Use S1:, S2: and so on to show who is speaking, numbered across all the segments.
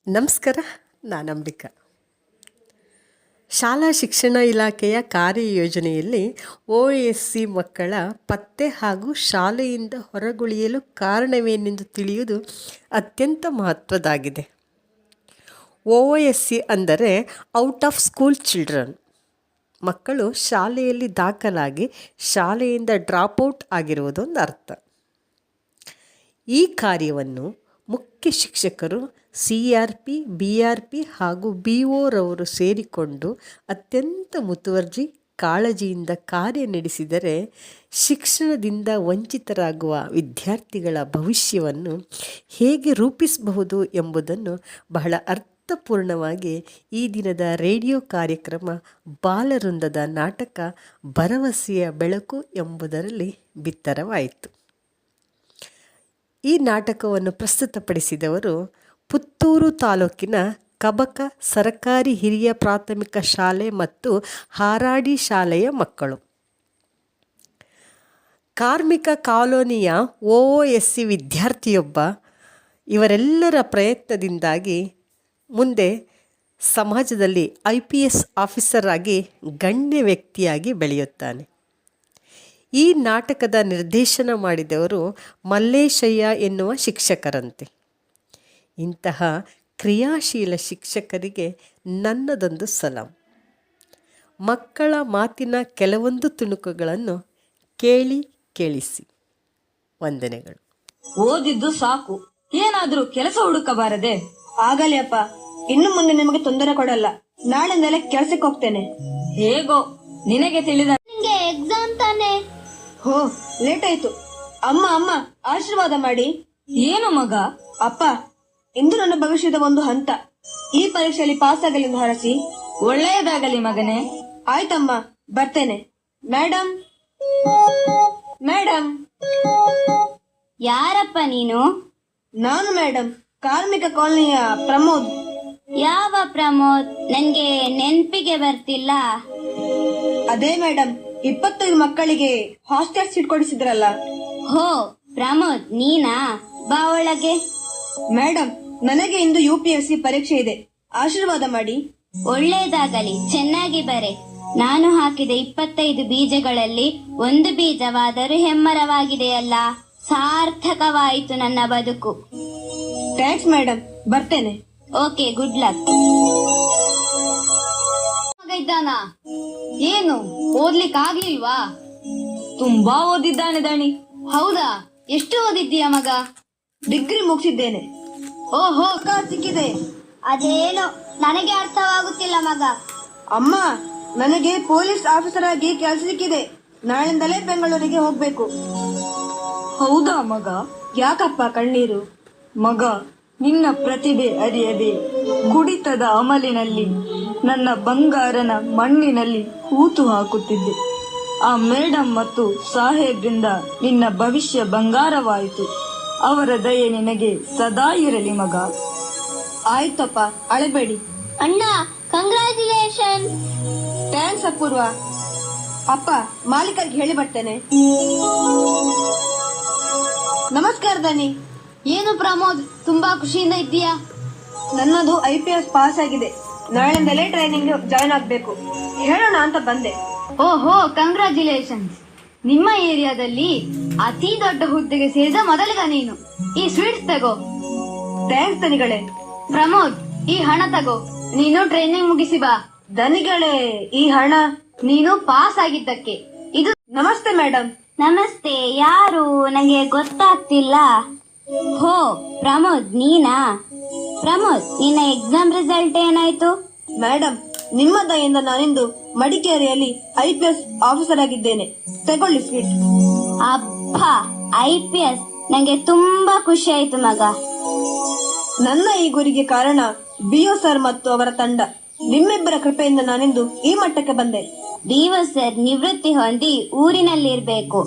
S1: ನಮಸ್ಕಾರ, ನಾನು ಅಂಬಿಕಾ. ಶಾಲಾ ಶಿಕ್ಷಣ ಇಲಾಖೆಯ ಕಾರ್ಯಯೋಜನೆಯಲ್ಲಿ OSC ಮಕ್ಕಳ ಪತ್ತೆ ಹಾಗೂ ಶಾಲೆಯಿಂದ ಹೊರಗುಳಿಯಲು ಕಾರಣವೇನೆಂದು ತಿಳಿಯುವುದು ಅತ್ಯಂತ ಮಹತ್ವದ್ದಾಗಿದೆ. OSC ಅಂದರೆ ಔಟ್ ಆಫ್ ಸ್ಕೂಲ್ ಚಿಲ್ಡ್ರನ್. ಮಕ್ಕಳು ಶಾಲೆಯಲ್ಲಿ ದಾಖಲಾಗಿ ಶಾಲೆಯಿಂದ ಡ್ರಾಪ್ಔಟ್ ಆಗಿರುವುದೊಂದು ಅರ್ಥ. ಈ ಕಾರ್ಯವನ್ನು ಮುಖ್ಯ ಶಿಕ್ಷಕರು CRP, BRP ಹಾಗೂ BO ರವರು ಸೇರಿಕೊಂಡು ಅತ್ಯಂತ ಮುತುವರ್ಜಿ ಕಾಳಜಿಯಿಂದ ಕಾರ್ಯ ನಡೆಸಿದರೆ ಶಿಕ್ಷಣದಿಂದ ವಂಚಿತರಾಗುವ ವಿದ್ಯಾರ್ಥಿಗಳ ಭವಿಷ್ಯವನ್ನು ಹೇಗೆ ರೂಪಿಸಬಹುದು ಎಂಬುದನ್ನು ಬಹಳ ಅರ್ಥಪೂರ್ಣವಾಗಿ ಈ ದಿನದ ರೇಡಿಯೋ ಕಾರ್ಯಕ್ರಮ ಬಾಲವೃಂದದ ನಾಟಕ ಭರವಸೆಯ ಬೆಳಕು ಎಂಬುದರಲ್ಲಿ ಬಿತ್ತರವಾಯಿತು. ಈ ನಾಟಕವನ್ನು ಪ್ರಸ್ತುತಪಡಿಸಿದವರು ಪುತ್ತೂರು ತಾಲೂಕಿನ ಕಬಕ ಸರ್ಕಾರಿ ಹಿರಿಯ ಪ್ರಾಥಮಿಕ ಶಾಲೆ ಮತ್ತು ಹಾರಾಡಿ ಶಾಲೆಯ ಮಕ್ಕಳು. ಕಾರ್ಮಿಕ ಕಾಲೋನಿಯ OSC ವಿದ್ಯಾರ್ಥಿಯೊಬ್ಬ ಇವರೆಲ್ಲರ ಪ್ರಯತ್ನದಿಂದಾಗಿ ಮುಂದೆ ಸಮಾಜದಲ್ಲಿ IPS ಆಫೀಸರ್ ಆಗಿ ಗಣ್ಯ ವ್ಯಕ್ತಿಯಾಗಿ ಬೆಳೆಯುತ್ತಾನೆ. ಈ ನಾಟಕದ ನಿರ್ದೇಶನ ಮಾಡಿದವರು ಮಲ್ಲೇಶಯ್ಯ ಎನ್ನುವ ಶಿಕ್ಷಕರಂತೆ. ಇಂತಹ ಕ್ರಿಯಾಶೀಲ ಶಿಕ್ಷಕರಿಗೆ ನನ್ನದೊಂದು ಸಲಾಂ. ಮಕ್ಕಳ ಮಾತಿನ ಕೆಲವೊಂದು ತುಣುಕುಗಳನ್ನು ಕೇಳಿಸಿ. ವಂದನೆಗಳು.
S2: ಓದಿದ್ದು ಸಾಕು, ಏನಾದ್ರೂ ಕೆಲಸ ಹುಡುಕಬಾರದೆ? ಆಗಲಿ ಅಪ್ಪ, ಇನ್ನು ಮುಂದೆ ನಿಮಗೆ ತೊಂದರೆ ಕೊಡಲ್ಲ. ನಾಳೆಯಿಂದಲೇ ಕೆಲಸಕ್ಕೆ ಹೋಗ್ತೇನೆ. ಹೇಗೋ ನಿನಗೆ ತಿಳಿದ
S3: ನಿಂಗೆ ಎಕ್ಸಾಮ್ ತಾನೆ?
S2: ಹೋ, ಲೇಟ್ ಆಯ್ತು. ಅಮ್ಮ ಆಶೀರ್ವಾದ ಮಾಡಿ. ಏನು ಮಗ? ಅಪ್ಪ, ಇಂದು ನನ್ನ ಭವಿಷ್ಯದ ಒಂದು ಹಂತ. ಈ ಪರೀಕ್ಷೆಯಲ್ಲಿ ಪಾಸ್ ಆಗಲಿ ಎಂದು ಹರಸಿ. ಒಳ್ಳೆಯದಾಗಲಿ ಮಗನೇ. ಆಯ್ತಮ್ಮ, ಬರ್ತೇನೆ. ಮೇಡಮ್.
S3: ಯಾರಪ್ಪ ನೀನು?
S2: ನಾನು ಮೇಡಮ್, ಕಾರ್ಮಿಕ ಕಾಲನಿಯ ಪ್ರಮೋದ್.
S3: ಯಾವ ಪ್ರಮೋದ್? ನನ್ಗೆ ನೆನ್ಪಿಗೆ ಬರ್ತಿಲ್ಲ.
S2: ಅದೇ ಮೇಡಮ್, 25 ಮಕ್ಕಳಿಗೆ ಹಾಸ್ಟೆಲ್ ಸೀಟ್ ಕೊಡಿಸಿದ್ರಲ್ಲ.
S3: ಹೋ, ಪ್ರಮೋದ್ ನೀನಾ? ಬಾ ಒಳಗೆ.
S2: ಮೇಡಮ್, ನನಗೆ ಇಂದು UPSC ಪರೀಕ್ಷೆ ಇದೆ, ಆಶೀರ್ವಾದ ಮಾಡಿ.
S3: ಒಳ್ಳೇದಾಗಲಿ, ಚೆನ್ನಾಗಿ ಬರೆ. ನಾನು ಹಾಕಿದ 25 ಬೀಜಗಳಲ್ಲಿ ಒಂದು ಬೀಜವಾದರೂ ಹೆಮ್ಮರವಾಗಿದೆಯಲ್ಲ. ಸಾರ್ಥಕವಾಯಿತು ನನ್ನ ಬದುಕು.
S2: ಥ್ಯಾಂಕ್ಸ್ ಮೇಡಮ್, ಬರ್ತೇನೆ.
S3: Okay, good luck.
S2: ಇದ್ದಾನ? ಏನು ಓದ್ಲಿಕ್ಕಾಗ್ಲಿಲ್ವಾ? ತುಂಬಾ ಓದಿದ್ದಾನೆ ದಣಿ. ಹೌದಾ? ಎಷ್ಟು ಓದಿದ್ದೀಯ ಮಗ? ಡಿಗ್ರಿ ಮುಗಿಸಿದ್ದೇನೆ. ಓಹೋ, ಸಿಕ್ಕಿದೆ.
S3: ಅದೇನು ನನಗೆ ಅರ್ಥವಾಗುತ್ತಿಲ್ಲ ಮಗ.
S2: ಅಮ್ಮ, ನನಗೆ ಪೊಲೀಸ್ ಆಫೀಸರ್ ಆಗಿ ಕೆಲಸ ಸಿಕ್ಕಿದೆ. ನಾಳಿಂದಲೇ ಬೆಂಗಳೂರಿಗೆ ಹೋಗ್ಬೇಕು. ಹೌದಾ ಮಗ? ಯಾಕಪ್ಪ ಕಣ್ಣೀರು? ಮಗ, ನಿನ್ನ ಪ್ರತಿಭೆ ಅರಿಯದೆ ಕುಡಿತದ ಅಮಲಿನಲ್ಲಿ ನನ್ನ ಬಂಗಾರನ ಮಣ್ಣಿನಲ್ಲಿ ಹೂತು ಹಾಕುತ್ತಿದ್ದೆ. ಆ ಮೇಡಮ್ ಮತ್ತು ಸಾಹೇಬ್ರಿಂದ ನಿನ್ನ ಭವಿಷ್ಯ ಬಂಗಾರವಾಯಿತು. ಅವರ ದಯೆ ನಿನಗೆ ಸದಾ ಇರಲಿ ಮಗ. ಆಯ್ತಪ್ಪ, ಅಳಬೇಡಿ.
S3: ಅಣ್ಣ, ಕಂಗ್ರಾಚುಲೇಷನ್.
S2: ಥ್ಯಾಂಕ್ಸ್ ಅಪೂರ್ವ. ಅಪ್ಪ, ಮಾಲೀಕರಿಗೆ ಹೇಳಿ ಬರ್ತೇನೆ. ನಮಸ್ಕಾರ ದನಿ.
S3: ಏನು ಪ್ರಮೋದ್, ತುಂಬಾ ಖುಷಿಯಿಂದ ಇದ್ದೀಯಾ?
S2: ನನ್ನದು IPS ಪಾಸ್ ಆಗಿದೆ. ನಾಳೆಯಿಂದಲೇ ಟ್ರೈನಿಂಗ್ ಜಾಯ್ನ್ ಆಗ್ಬೇಕು. ಹೇಳೋಣ ಅಂತ ಬಂದೆ.
S3: ಓಹೋ, ಕಂಗ್ರಾಚುಲೇಷನ್ಸ್. ನಿಮ್ಮ ಏರಿಯಾದಲ್ಲಿ ಅತಿ ದೊಡ್ಡ ಹುದ್ದೆಗೆ ಸೇರಿದ ಮೊದಲಿಗ ನೀನು. ಈ ಸ್ವೀಟ್ಸ್ ತಗೋ.
S2: ಥ್ಯಾಂಕ್ಸ್ ದನಿಗಳೇ.
S3: ಪ್ರಮೋದ್, ಈ ಹಣ ತಗೋ. ನೀನು ಟ್ರೈನಿಂಗ್ ಮುಗಿಸಿ ಬಾ.
S2: ದನಿಗಳೇ, ಈ ಹಣ
S3: ನೀನು ಪಾಸ್ ಆಗಿದ್ದಕ್ಕೆ. ಇದು.
S2: ನಮಸ್ತೆ ಮೇಡಮ್.
S3: ನಮಸ್ತೆ. ಯಾರು? ನನಗೆ ಗೊತ್ತಾಗ್ತಿಲ್ಲ. ಹೋ, ಪ್ರಮೋದ್ ನೀನಾ? ಪ್ರಮೋದ್, ನಿನ್ನ ಎಕ್ಸಾಮ್ ರಿಸಲ್ಟ್ ಏನಾಯ್ತು?
S2: ಮೇಡಮ್, ನಿಮ್ಮ ದಯಿಂದ ನಾನಿಂದು ಮಡಿಕೇರಿಯಲ್ಲಿ IPS ಆಫೀಸರ್ ಆಗಿದ್ದೇನೆ. ತಗೊಳ್ಳಿ ಸ್ವೀಟ್.
S3: ಅಬ್ಬಾ, IPS. ನಂಗೆ ತುಂಬಾ ಖುಷಿ ಆಯ್ತು ಮಗ.
S2: ನನ್ನ ಈ ಗುರಿಗೆ ಕಾರಣ BO ಸರ್ ಮತ್ತು ಅವರ ತಂಡ. ನಿಮ್ಮಿಬ್ಬರ ಕೃಪೆಯಿಂದ ನಾನಿಂದು ಈ ಮಟ್ಟಕ್ಕೆ ಬಂದೆ.
S3: BO ಸರ್ ನಿವೃತ್ತಿ ಹೊಂದಿ ಊರಿನಲ್ಲಿರ್ಬೇಕು.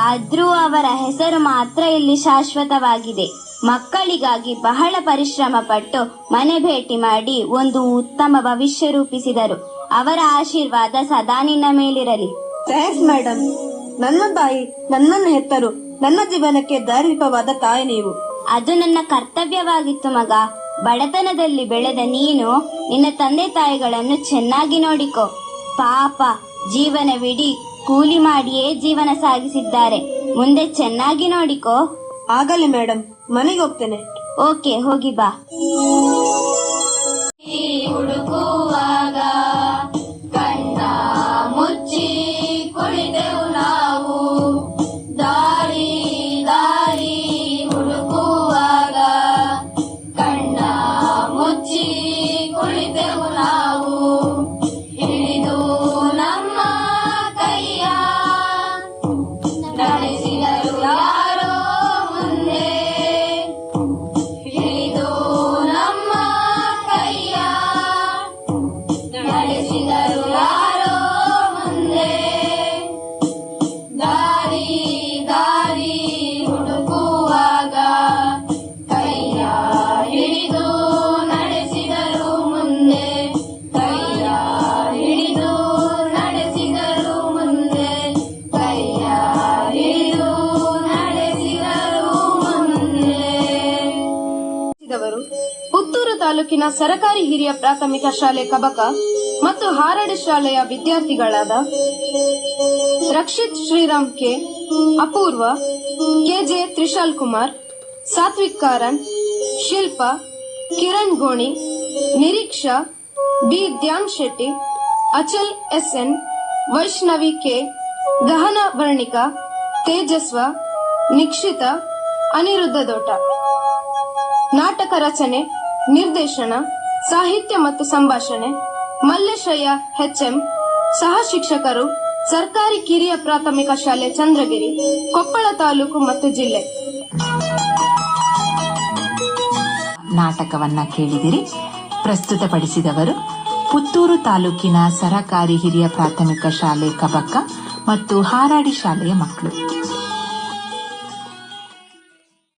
S3: ಆದ್ರೂ ಅವರ ಹೆಸರು ಮಾತ್ರ ಇಲ್ಲಿ ಶಾಶ್ವತವಾಗಿದೆ. ಮಕ್ಕಳಿಗಾಗಿ ಬಹಳ ಪರಿಶ್ರಮ ಪಟ್ಟು ಮನೆ ಭೇಟಿ ಮಾಡಿ ಒಂದು ಉತ್ತಮ ಭವಿಷ್ಯ ರೂಪಿಸಿದರು. ಅವರ ಆಶೀರ್ವಾದ ಸದಾ ನಿನ್ನ ಮೇಲಿರಲಿ.
S2: Thanks madam. ನನ್ನ ತಾಯಿ ನನ್ನನ್ನು ಹೆತ್ತರು. ನನ್ನ ಜೀವನಕ್ಕೆ ದಾರಿದೀಪವಾದ ತಾಯಿ ನೀವು.
S3: ಅದು ನನ್ನ ಕರ್ತವ್ಯವಾಗಿತ್ತು ಮಗ. ಬಡತನದಲ್ಲಿ ಬೆಳೆದ ನೀನು ನಿನ್ನ ತಂದೆ ತಾಯಿಗಳನ್ನು ಚೆನ್ನಾಗಿ ನೋಡಿಕೋ. ಪಾಪ, ಜೀವನವಿಡೀ ಕೂಲಿ ಮಾಡಿಯೇ ಜೀವನ ಸಾಗಿಸಿದ್ದಾರೆ. ಮುಂದೆ ಚೆನ್ನಾಗಿ ನೋಡಿಕೋ.
S2: ಆಗಲಿ ಮೇಡಮ್, ಮನೆಗೆ ಹೋಗ್ತೇನೆ.
S3: ಓಕೆ, ಹೋಗಿ ಬಾ.
S4: ಹುಡುಕುವಾಗ ಕಣ್ಣ ಮುಚ್ಚಿ ಕುಳಿತೆವು ನಾವು. ದಾರಿ ದಾರಿ ಹುಡುಕುವಾಗ ಕಣ್ಣ ಮುಚ್ಚಿ ಕುಳಿತೆವು ನಾವು. ಹಿಡಿದು ನಮ್ಮ ಕೈಯ ನಡೆಸಿದರು ಯಾರೋ ಮುಂದೆ. ಹಿಡಿದು ನಮ್ಮ ಕೈಯ ನಡೆಸಿದರು ಯಾರೋ ಮುಂದೆ. ದಾರಿ ದಾರಿ ಹುಡುಕುವಾಗ ಕೈಯ ಹಿಡಿದು ನಡೆಸಿದರು ಮುಂದೆ. ಕೈಯ ಹಿಡಿದು ನಡೆಸಿದರು ಮುಂದೆ. ಕೈಯ ಹಿಡಿದು ನಡೆಸಿದರು ಮುಂದೆ.
S2: ವರು ಪುತ್ತೂರು ತಾಲೂಕಿನ ಸರಕಾರಿ ಹಿರಿಯ ಪ್ರಾಥಮಿಕ ಶಾಲೆ ಕಬಕ ಮತ್ತು ಹಾರಡಿ ಶಾಲೆಯ ವಿದ್ಯಾರ್ಥಿಗಳಾದ Rakshith Shriram K, Apoorva, K J Trishal Kumar, Sathvik Karan, Shilpa, Kiran Goni, Nireeksha, B Dhyan Shetty, Achal S N, Vaishnavi K, Gahana Varnika, Tejasv, Nikshitha, Aniruddha Dota. ನಾಟಕ ರಚನೆ, ನಿರ್ದೇಶನ, ಸಾಹಿತ್ಯ ಮತ್ತು ಸಂಭಾಷಣೆ ಮಲ್ಲೇಶಯ್ಯ HM. ಸಹ ಶಿಕ್ಷಕರು ಸರ್ಕಾರಿ ಕಿರಿಯ ಪ್ರಾಥಮಿಕ ಶಾಲೆ ಚಂದ್ರಗಿರಿ, ಕೊಪ್ಪಳ ತಾಲೂಕು ಮತ್ತು ಜಿಲ್ಲೆ.
S5: ನಾಟಕವನ್ನ ಕೇಳಿದಿರಿ. ಪ್ರಸ್ತುತಪಡಿಸಿದವರು ಪುತ್ತೂರು ತಾಲೂಕಿನ ಸರಕಾರಿ ಹಿರಿಯ ಪ್ರಾಥಮಿಕ ಶಾಲೆ ಕಬಕ ಮತ್ತು ಹಾರಾಡಿ ಶಾಲೆಯ ಮಕ್ಕಳು.